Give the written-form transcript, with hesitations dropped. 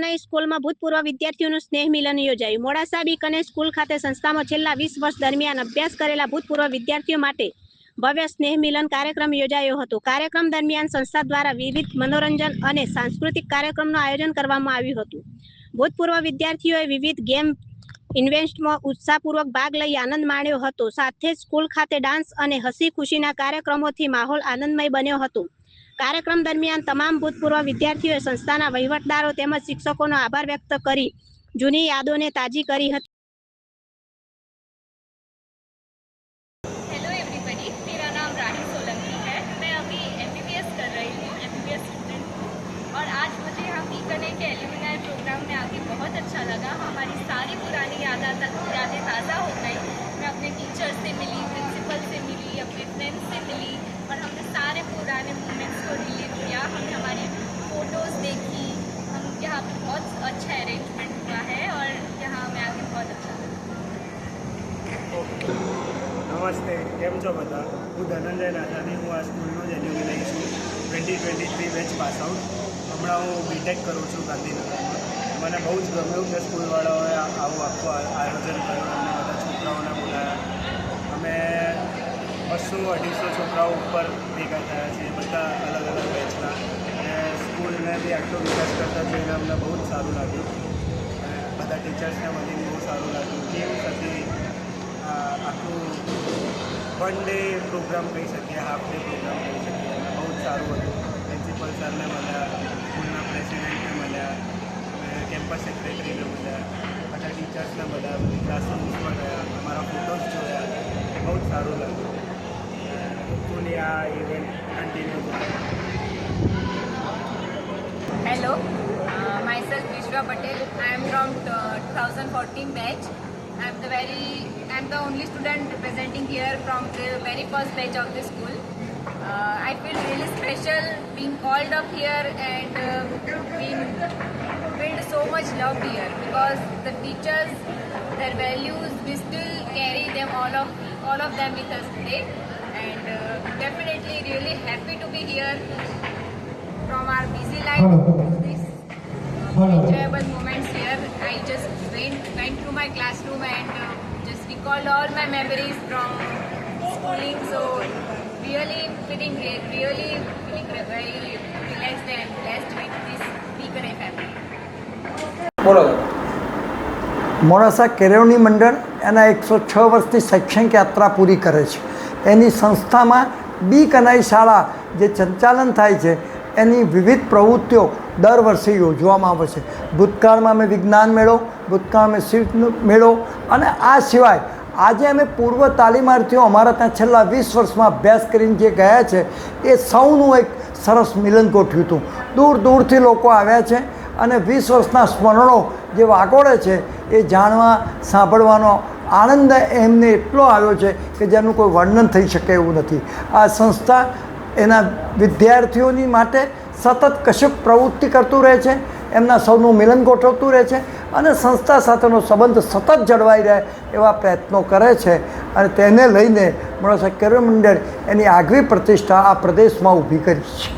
કનૈ સ્કૂલમાં ભૂતપૂર્વ વિદ્યાર્થીઓનું સ્નેહ મિલન યોજાયું. મોડાસા બી કનૈ સ્કૂલ ખાતે સંસ્થામાં છેલ્લા 20 વર્ષ દરમિયાન અભ્યાસ કરેલા ભૂતપૂર્વ વિદ્યાર્થીઓ માટે ભવ્ય સ્નેહ મિલન કાર્યક્રમ યોજાયો હતો. કાર્યક્રમ દરમિયાન સંસ્થા દ્વારા વિવિધ મનોરંજન અને સાંસ્કૃતિક કાર્યક્રમનું આયોજન કરવામાં આવ્યું હતું. ભૂતપૂર્વ વિદ્યાર્થીઓએ વિવિધ ગેમ ઇવેન્ટ્સમાં ઉત્સાહપૂર્વક ભાગ લઈ આનંદ માણ્યો હતો. સાથે જ સ્કૂલ ખાતે ડાન્સ અને હસી ખુશીના કાર્યક્રમોથી માહોલ આનંદમય બન્યો હતો. કાર્યક્રમ દરમિયાન તમામ ભૂતપૂર્વ વિદ્યાર્થીઓએ સંસ્થાના વહીવટદારો તેમજ શિક્ષકોનો આભાર વ્યક્ત કરી જૂની યાદોને તાજી કરી હતી. हेलो एवरीबॉडी, मेरा नाम राही सोलंकी है। मैं अभी एमबीबीएस कर रही हूँ, एमबीबीएस स्टूडेंट हूँ। और आज मुझे यहाँ बीकानेर के एल्यूमिनाई प्रोग्राम में आके बहुत अच्छा लगा। हमारी सारी पुरानी यादें ताज़ा हो गई। मैं अपने टीचर से मिली, प्रिंसिपल से मिली, अपने फ्रेंड्स से मिली और हमने सारे पुराने मोमेंट्स को रिलेट किया। हमने हमारी फ़ोटोज़ देखी। हम यहाँ पे बहुत अच्छा अरेंजमेंट हुआ है और यहाँ हमें आके बहुत अच्छा लगा। નમસ્તે, કેમ છો બધા? હું ધનંજય નાથાણી, હું આ સ્કૂલનો જ એલ્યુમિનાઈ છું. 2023 બેચ પાસ આઉટ. હમણાં હું બીટેક કરું છું ગાંધીનગરમાં. મને બહુ જ ગમ્યું કે સ્કૂલવાળાઓએ આવું આખું આયોજન કર્યું. અમને બધા છોકરાઓને બોલાયા. અમે 200-250 છોકરાઓ ઉપર ભેગા થયા છીએ, બધા અલગ અલગ બેચના. અને સ્કૂલને બી આટલો વિકાસ કરતા જોઈને અમને બહુ જ સારું લાગ્યું. બધા ટીચર્સને મળીને બહુ સારું લાગ્યું. ગેમ્સ હતી, આખું 1 ડે પ્રોગ્રામ કહી શકીએ, હાફ ડે પ્રોગ્રામ કહી શકીએ. અને બહુ જ સારું હતું. પ્રિન્સિપલ સરને મળ્યા, સ્કૂલના પ્રેસિડેન્ટને મળ્યા, કેમ્પસ સેક્રેટરીને મળ્યા, બધા ટીચર્સને બધા ક્લાસરૂમ્સમાં ગયા, અમારા ફોટોઝ જોયા. બહુ જ સારું લાગ્યું. હોપફુલી આ ઇવેન્ટ કન્ટિન્યુ થાય. Hello, myself Vishwa Patel. I am from 2014 batch. I'm the only student representing here from the very first batch of the school. I feel really special being called up here and being felt so much loved here because the teachers, their values, we still carry them all of them with us today. And definitely really happy to be here from our busy life to this enjoyable moments here. I just went through my classroom and just recalled all my memories from schooling. So really feeling very relaxed and blessed with this Bikaner family. બોલો. મોડાસા કેળવણી મંડળ એના 106 વર્ષની શૈક્ષણિક યાત્રા પૂરી કરે છે. એની સંસ્થામાં બી કનાઈ શાળા જે સંચાલન થાય છે એની વિવિધ પ્રવૃત્તિઓ દર વર્ષે યોજવામાં આવે છે. ભૂતકાળમાં અમે વિજ્ઞાન મેળો, ભૂતકાળમાં શિલ્પ મેળો અને આ સિવાય આજે અમે પૂર્વ તાલીમાર્થીઓ અમારા ત્યાં છેલ્લા 20 વર્ષમાં અભ્યાસ કરીને જે ગયા છે એ સૌનું એક સરસ મિલન ગોઠવ્યું હતું. દૂર દૂરથી લોકો આવ્યા છે અને 20 વર્ષના સ્મરણો જે વાગોળે છે એ જાણવા સાંભળવાનો આનંદ એમને એટલો આવ્યો છે કે જેનું કોઈ વર્ણન થઈ શકે એવું નથી. આ સંસ્થા એના વિદ્યાર્થીઓની માટે સતત કશુંક પ્રવૃત્તિ કરતું રહે છે, એમના સૌનું મિલન ગોઠવતું રહે છે અને સંસ્થા સાથેનો સંબંધ સતત જળવાઈ રહે એવા પ્રયત્નો કરે છે. અને તેને લઈને મોડાસા કેળવણી મંડળ એની આગવી પ્રતિષ્ઠા આ પ્રદેશમાં ઊભી કરી છે.